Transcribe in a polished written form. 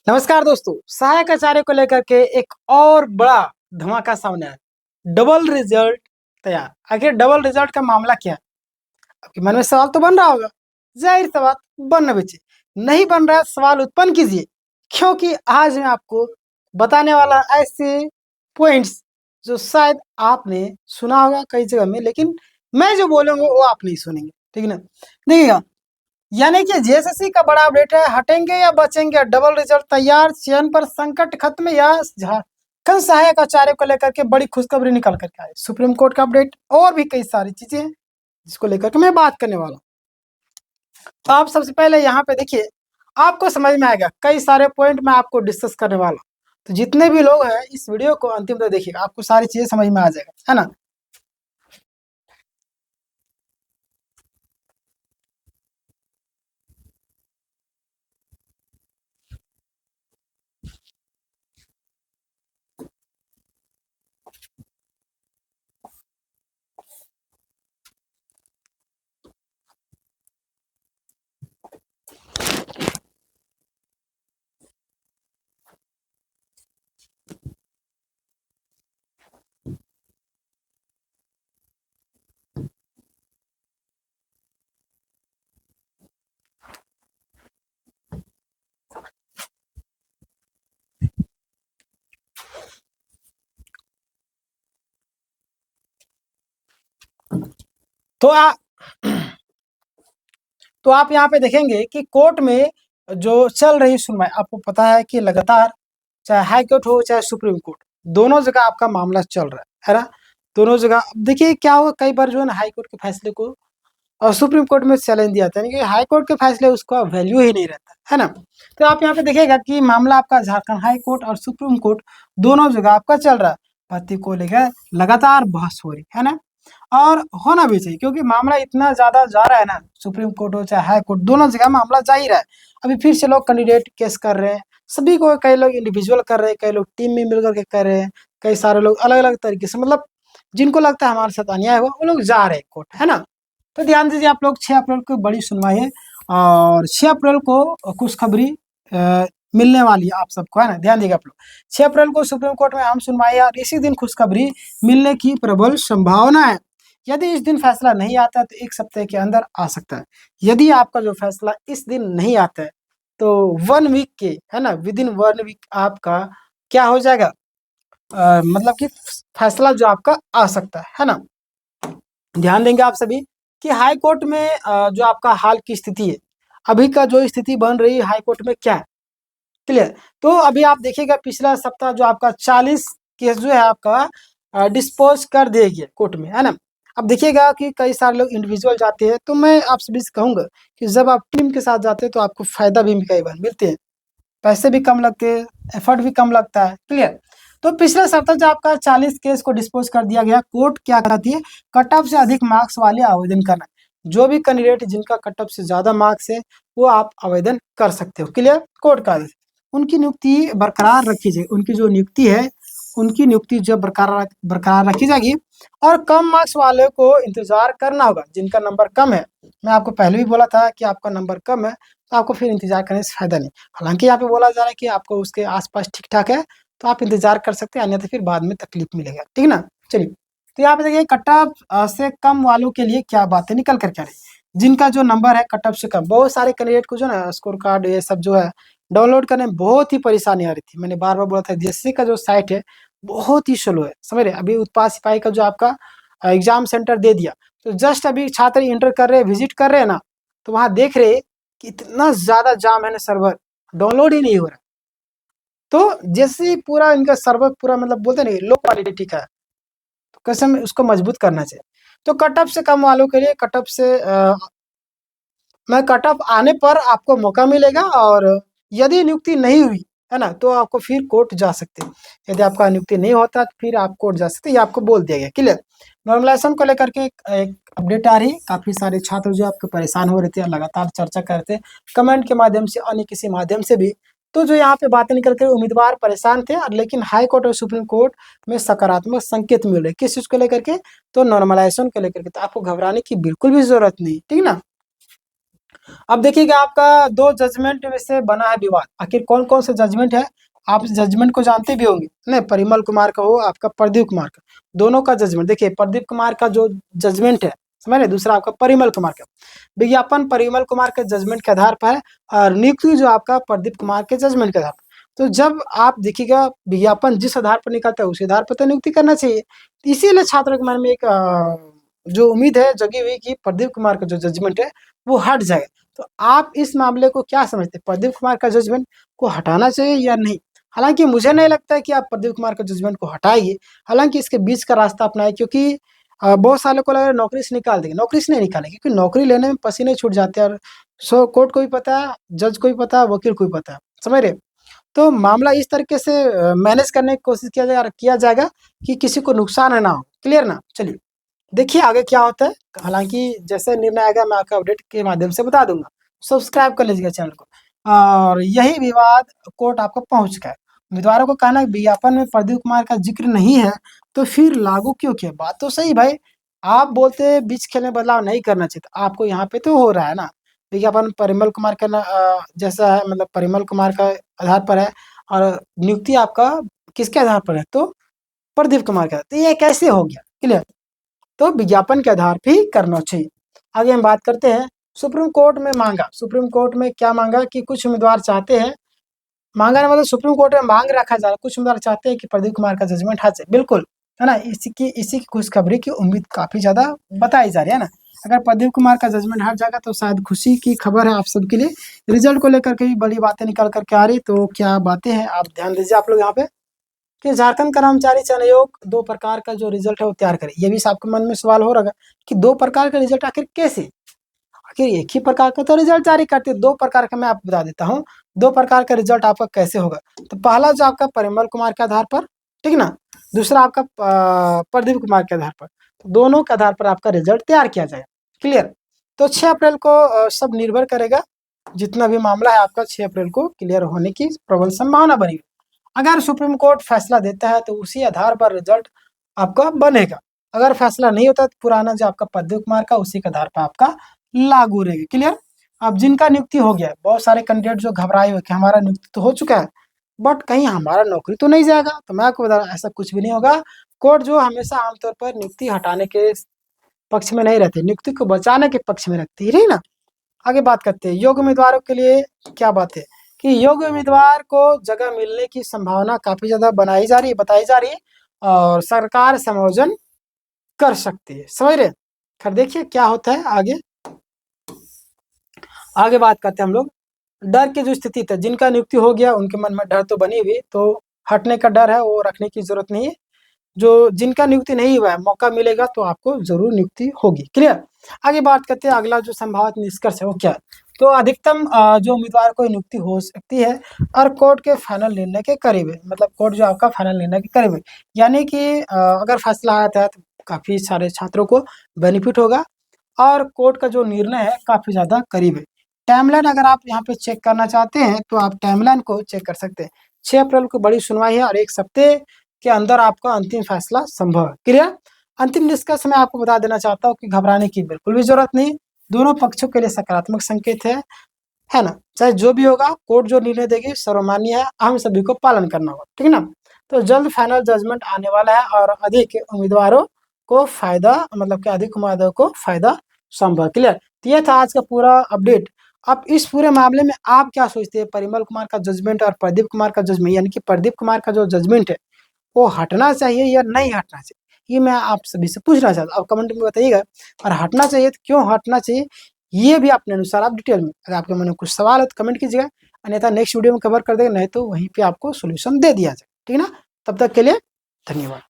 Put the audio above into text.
नमस्कार दोस्तों, सहायक आचार्य को लेकर के एक और बड़ा धमाका सामने आया। डबल रिजल्ट तैयार। आखिर डबल रिजल्ट का मामला क्या है? आपके मन में सवाल तो बन रहा होगा। जाहिर सी बात, बनना भी चाहिए। नहीं बन रहा है, सवाल उत्पन्न कीजिए, क्योंकि आज मैं आपको बताने वाला ऐसे पॉइंट्स जो शायद आपने सुना होगा कई जगह में, लेकिन मैं जो बोलूंगा वो आप नहीं सुनेंगे। ठीक है ना? देखिएगा, यानी कि जेएसएससी का बड़ा अपडेट है। हटेंगे या बचेंगे? डबल रिजल्ट तैयार, चयन पर संकट खत्म या झारखंड सहायक आचार्य को लेकर के बड़ी खुशखबरी निकल करके आए। सुप्रीम कोर्ट का अपडेट और भी कई सारी चीजें हैं जिसको लेकर के मैं बात करने वाला हूँ। तो आप सबसे पहले यहाँ पे देखिए, आपको समझ में आएगा। कई सारे पॉइंट मैं आपको डिस्कस करने वाला हूँ, तो जितने भी लोग हैं इस वीडियो को अंतिम तक देखिएगा, आपको सारी चीजें समझ में आ जाएगा, है ना। तो आ, तो आप यहाँ पे देखेंगे कि कोर्ट में जो चल रही सुनवाई, आपको पता है कि लगातार चाहे हाई कोर्ट हो चाहे सुप्रीम कोर्ट, दोनों जगह आपका मामला चल रहा है ना। दोनों जगह अब देखिए क्या हुआ, कई बार जो है ना हाई कोर्ट के फैसले को और सुप्रीम कोर्ट में चैलेंज दिया था, यानी कि हाई कोर्ट के फैसले उसका वैल्यू ही नहीं रहता, है ना। तो आप यहाँ पे देखिएगा कि मामला आपका झारखंड हाई कोर्ट और सुप्रीम कोर्ट दोनों जगह आपका चल रहा है। भर्ती को लेकर लगातार बहस हो रही है ना, और होना भी चाहिए, क्योंकि मामला इतना ज्यादा जा रहा है ना। सुप्रीम कोर्ट हो चाहे हाई कोर्ट, दोनों जगह मामला जा ही रहा है। अभी फिर से लोग कैंडिडेट केस कर रहे हैं, सभी को। कई लोग इंडिविजुअल कर रहे हैं, कई लोग टीम में मिलकर के कर रहे हैं, कई सारे लोग अलग अलग तरीके से, मतलब जिनको लगता है हमारे साथ अन्याय हुआ वो लोग जा रहे हैं कोर्ट, है ना। तो ध्यान दीजिए आप लोग, 6 अप्रैल को बड़ी सुनवाई है और 6 अप्रैल को खुशखबरी मिलने वाली है आप सबको, है ना। ध्यान दीजिएगा आप लोग, 6 अप्रैल को सुप्रीम कोर्ट में अहम सुनवाई है और इसी दिन खुशखबरी मिलने की प्रबल संभावना है। यदि इस दिन फैसला नहीं आता तो 1 सप्ताह के अंदर आ सकता है। यदि आपका जो फैसला इस दिन नहीं आता है तो 1 वीक के, है ना, विद इन 1 वीक आपका क्या हो जाएगा, मतलब कि फैसला जो आपका आ सकता है ना। ध्यान देंगे आप सभी कि हाई कोर्ट में जो आपका हाल की स्थिति है, अभी का जो स्थिति बन रही है हाई कोर्ट में क्या है, क्लियर। तो अभी आप देखिएगा, पिछला सप्ताह जो आपका 40 केस जो है आपका डिस्पोज कर दिए गए कोर्ट में, है ना। अब देखिएगा कि कई सारे लोग इंडिविजुअल जाते हैं, तो मैं आप सभी से कहूंगा कि जब आप टीम के साथ जाते हैं तो आपको फायदा भी कई बार मिलते हैं, पैसे भी कम लगते हैं, एफर्ट भी कम लगता है, क्लियर। तो पिछले सप्ताह जो आपका 40 केस को डिस्पोज कर दिया गया, कोर्ट क्या करती है, कट ऑफ से अधिक मार्क्स वाले आवेदन करना। जो भी कैंडिडेट जिनका कट ऑफ से ज्यादा मार्क्स है वो आप आवेदन कर सकते हो, क्लियर। कोर्ट का आदेश, उनकी नियुक्ति बरकरार रखी जाएगी। उनकी जो नियुक्ति है, उनकी नियुक्ति जब बरकरार बरकरार रखी जाएगी। और कम मार्क्स वाले को इंतजार करना होगा, जिनका नंबर कम है। मैं आपको पहले भी बोला था कि आपका नंबर कम है तो आपको फिर इंतजार करने से फायदा नहीं। हालांकि यहाँ पे बोला जा रहा है कि आपको उसके आसपास ठीक ठाक है तो आप इंतजार कर सकते हैं, अन्यथा फिर बाद में तकलीफ मिलेगा, ठीक ना। चलिए, तो यहाँ पे देखिए कट ऑफ से कम वालों के लिए क्या बातें निकल कर क्या रही। जिनका जो नंबर है कट ऑफ से कम, बहुत सारे कैंडिडेट को जो ना स्कोर कार्ड ये सब जो है डाउनलोड करने में बहुत ही परेशानी आ रही थी। मैंने बार बार बोला था, जेएसएससी का जो साइट है बहुत ही स्लो है, समझ रहे। अभी उत्पाद सिपाही का जो आपका एग्जाम सेंटर दे दिया, तो जस्ट अभी छात्र इंटर कर रहे हैं, विजिट कर रहे हैं ना, तो वहां देख रहे कि इतना ज्यादा जाम है ना, सर्वर डाउनलोड ही नहीं हो रहा। तो जैसे ही पूरा इनका सर्वर पूरा, मतलब बोलते नहीं, लो क्वालिटी का है, तो कैसे में उसको मजबूत करना चाहिए। तो कट ऑफ से कम वालों के लिए कट ऑफ से मैं कट ऑफ आने पर आपको मौका मिलेगा, और यदि नियुक्ति नहीं हुई, है ना, तो आपको फिर कोर्ट जा सकते हैं। यदि आपका नियुक्ति नहीं होता तो फिर आप कोर्ट जा सकते हैं, ये आपको बोल दिया गया, क्लियर। नॉर्मलाइजेशन को लेकर के एक अपडेट आ रही है। काफी सारे छात्र जो आपके परेशान हो रहे थे, लगातार चर्चा करते हैं कमेंट के माध्यम से, अन्य किसी माध्यम से भी। तो जो यहाँ पे बातें निकल के, उम्मीदवार परेशान थे, लेकिन हाई कोर्ट और सुप्रीम कोर्ट में सकारात्मक संकेत मिल रहे। किस चीज को लेकर के, तो नॉर्मलाइजेशन को लेकर के। तो आपको घबराने की बिल्कुल भी जरूरत नहीं, ठीक ना। अब देखिएगा आपका दो जजमेंट में से बना है विवाद, आखिर कौन कौन से जजमेंट है, आप इस जजमेंट को जानते भी होंगे नहीं, परिमल कुमार का हो आपका प्रदीप कुमार का, दोनों का जजमेंट देखिए, प्रदीप कुमार का जो जजमेंट है समझ रहे, दूसरा आपका परिमल कुमार का विज्ञापन परिमल कुमार के जजमेंट के आधार पर है, और नियुक्ति जो आपका प्रदीप कुमार के जजमेंट के आधार पर। तो जब आप देखिएगा विज्ञापन जिस आधार पर निकलता है उसी आधार पर तो नियुक्ति करना चाहिए, इसीलिए छात्रों के मन में एक जो उम्मीद है जगी हुई कि प्रदीप कुमार का जो जजमेंट है वो हट जाएगा। तो आप इस मामले को क्या समझते हैं, प्रदीप कुमार का जजमेंट को हटाना चाहिए या नहीं? हालांकि मुझे नहीं लगता है कि आप प्रदीप कुमार का जजमेंट को हटाइए, हालांकि इसके बीच का रास्ता अपनाए, क्योंकि बहुत सालों को लग रहा है नौकरी से निकाल देंगे, नौकरी से नहीं निकालेंगे, क्योंकि नौकरी लेने में पसीने छूट जाते हैं, और सो कोर्ट को भी पता है, जज को भी पता है, वकील को भी पता है, समझ रहे? तो मामला इस तरीके से मैनेज करने की कोशिश किया जाएगा कि किसी को नुकसान ना हो, क्लियर ना? चलिए देखिए आगे क्या होता है, हालांकि जैसे निर्णय आएगा मैं आपको अपडेट के माध्यम से बता दूंगा। सब्सक्राइब कर लीजिएगा चैनल को। और यही विवाद कोर्ट आपको पहुंच चुका है, उम्मीदवारों को कहना है विज्ञापन में प्रदीप कुमार का जिक्र नहीं है तो फिर लागू क्यों किया? बात तो सही भाई, आप बोलते बीच खेल में बदलाव नहीं करना चाहिए, तो आपको यहाँ पे तो हो रहा है ना, विज्ञापन परिमल कुमार का जैसा है, मतलब परिमल कुमार का आधार पर है, और नियुक्ति आपका किसके आधार पर है? तो प्रदीप कुमार का, तो ये कैसे हो गया? क्लियर? तो विज्ञापन के आधार पे ही करना चाहिए। आगे हम बात करते हैं, सुप्रीम कोर्ट में मांगा, सुप्रीम कोर्ट में क्या मांगा कि कुछ उम्मीदवार चाहते हैं, मांगा ना मतलब सुप्रीम कोर्ट में मांग रखा जा रहा है, कुछ उम्मीदवार चाहते हैं कि प्रदीप कुमार का जजमेंट हट जाए, बिल्कुल है ना, इसी की खुशखबरी की उम्मीद काफी ज्यादा बताई जा रही है ना। अगर प्रदीप कुमार का जजमेंट हट जाएगा तो शायद खुशी की खबर है आप सबके लिए, रिजल्ट को लेकर के भी बड़ी बातें निकल करके आ रही, तो क्या बातें हैं आप ध्यान दीजिए आप लोग यहाँ पे, कि झारखंड कर्मचारी चयन आयोग दो प्रकार का जो रिजल्ट है वो तैयार करे। ये भी आपके मन में सवाल हो रहा है कि दो प्रकार का रिजल्ट आखिर कैसे, आखिर एक ही प्रकार का तो रिजल्ट जारी करते, दो प्रकार का मैं आपको बता देता हूँ, दो प्रकार का रिजल्ट आपका कैसे होगा। तो पहला जो आपका परिमल कुमार के आधार पर, ठीक ना, दूसरा आपका प्रदीप कुमार के आधार पर, तो दोनों के आधार पर आपका रिजल्ट तैयार किया जाएगा, क्लियर? तो 6 अप्रैल को सब निर्भर करेगा, जितना भी मामला है आपका 6 अप्रैल को क्लियर होने की प्रबल संभावना बनी। अगर सुप्रीम कोर्ट फैसला देता है तो उसी आधार पर रिजल्ट आपका बनेगा, अगर फैसला नहीं होता तो पुराना जो आपका प्रदीप कुमार का उसी के आधार पर आपका लागू रहेगा, क्लियर? अब जिनका नियुक्ति हो गया है, बहुत सारे कैंडिडेट जो घबराए हुए कि हमारा नियुक्ति तो हो चुका है बट कहीं हमारा नौकरी तो नहीं जाएगा, तो मैं आपको बता रहा ऐसा कुछ भी नहीं होगा। कोर्ट जो हमेशा आमतौर पर नियुक्ति हटाने के पक्ष में नहीं रहते, नियुक्ति को बचाने के पक्ष में रखती है ना। आगे बात करते हैं योग्य उम्मीदवारों के लिए क्या बात है, कि योग्य उम्मीदवार को जगह मिलने की संभावना काफी ज्यादा बनाई जा रही है, बताई जा रही है, और सरकार समायोजन कर सकती है, समझ रहे? खैर देखिए क्या होता है आगे। आगे बात करते हैं हम लोग, डर की जो स्थिति थी, जिनका नियुक्ति हो गया उनके मन में डर तो बनी हुई, तो हटने का डर है वो रखने की जरूरत नहीं है। जो जिनका नियुक्ति नहीं हुआ है मौका मिलेगा तो आपको जरूर नियुक्ति होगी, क्लियर? आगे बात करते हैं अगला जो संभावित निष्कर्ष है वो क्या है। तो अधिकतम जो उम्मीदवार को नियुक्ति हो सकती है और कोर्ट के फाइनल निर्णय के करीब है, मतलब कोर्ट जो आपका फाइनल निर्णय के करीब है, यानी कि अगर फैसला आता है तो काफी सारे छात्रों को बेनिफिट होगा, और कोर्ट का जो निर्णय है काफी ज्यादा करीब है। टाइमलाइन अगर आप यहाँ पे चेक करना चाहते हैं तो आप टाइमलाइन को चेक कर सकते हैं, 6 अप्रैल को बड़ी सुनवाई है और एक हफ्ते के अंदर आपका अंतिम फैसला संभव है, क्लियर? अंतिम निष्कर्ष मैं आपको बता देना चाहता हूँ कि घबराने की बिल्कुल भी जरूरत नहीं, दोनों पक्षों के लिए सकारात्मक संकेत है ना, चाहे जो भी होगा कोर्ट जो निर्णय देगी सर्वमान्य है, हम सभी को पालन करना होगा, ठीक है ना। तो जल्द फाइनल जजमेंट आने वाला है और अधिक उम्मीदवारों को फायदा, मतलब कि अधिक उम्मीदवारों को फायदा संभव, क्लियर? तो ये था आज का पूरा अपडेट। अब इस पूरे मामले में आप क्या सोचते हैं, परिमल कुमार का जजमेंट और प्रदीप कुमार का जजमेंट, यानी कि प्रदीप कुमार का जो जजमेंट है वो हटना चाहिए या नहीं हटना चाहिए, ये मैं आप सभी से पूछना चाहता हूँ, आप कमेंट में बताइएगा। और हटना चाहिए तो क्यों हटना चाहिए, ये भी अपने अनुसार आप डिटेल में, अगर आपके मन में कुछ सवाल है तो कमेंट कीजिएगा, अन्यथा नेक्स्ट वीडियो में कवर कर देगा, नहीं तो वहीं पे आपको सोल्यूशन दे दिया जाए, ठीक है ना। तब तक के लिए धन्यवाद।